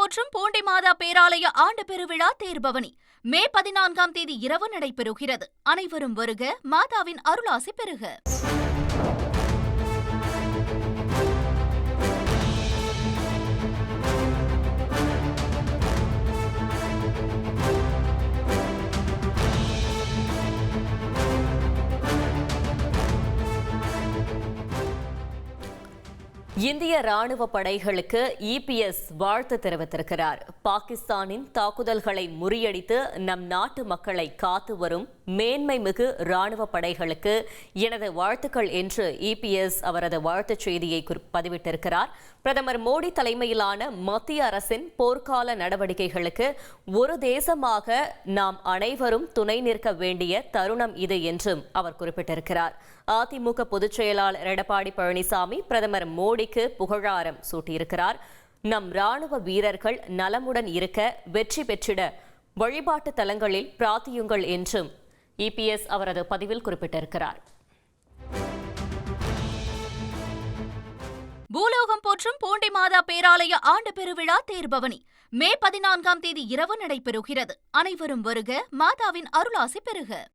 போற்றும் பூண்டி மாதா பேராலய ஆண்டு பெருவிழா தேர்பவனி மே 14ஆம் தேதி இரவு நடைபெறுகிறது. அனைவரும் வருக, மாதாவின் அருளாசி பெறுக. இந்திய ராணுவ படைகளுக்கு இபிஎஸ் வாழ்த்து தெரிவித்திருக்கிறார். பாகிஸ்தானின் தாக்குதல்களை முறியடித்து நம் நாட்டு மக்களை காத்து வரும் மேன்மை மிகு ராணுவ படைகளுக்கு எனது வாழ்த்துக்கள் என்று இபிஎஸ் அவரது வாழ்த்துச் செய்தியை பதிவிட்டிருக்கிறார். பிரதமர் மோடி தலைமையிலான மத்திய அரசின் போர்க்கால நடவடிக்கைகளுக்கு ஒரு தேசமாக நாம் அனைவரும் துணை நிற்க வேண்டிய தருணம் இது என்றும் அவர் குறிப்பிட்டிருக்கிறார். அதிமுக பொதுச் செயலாளர் எடப்பாடி பழனிசாமி பிரதமர் மோடிக்கு புகழாரம் சூட்டியிருக்கிறார். நம் ராணுவ வீரர்கள் நலமுடன் இருக்க, வெற்றி பெற்றிட வழிபாட்டு தலங்களில் பிரார்த்தியுங்கள் என்றும் இபிஎஸ் அவரது பதிவில் குறிப்பிட்டிருக்கிறார். பூலோகம் போற்றும் பூண்டி மாதா பேராலய ஆண்டு பெருவிழா தேர்பவனி மே 14ஆம் தேதி இரவு நடைபெறுகிறது. அனைவரும் வருக, மாதாவின் அருளாசி பெறுக.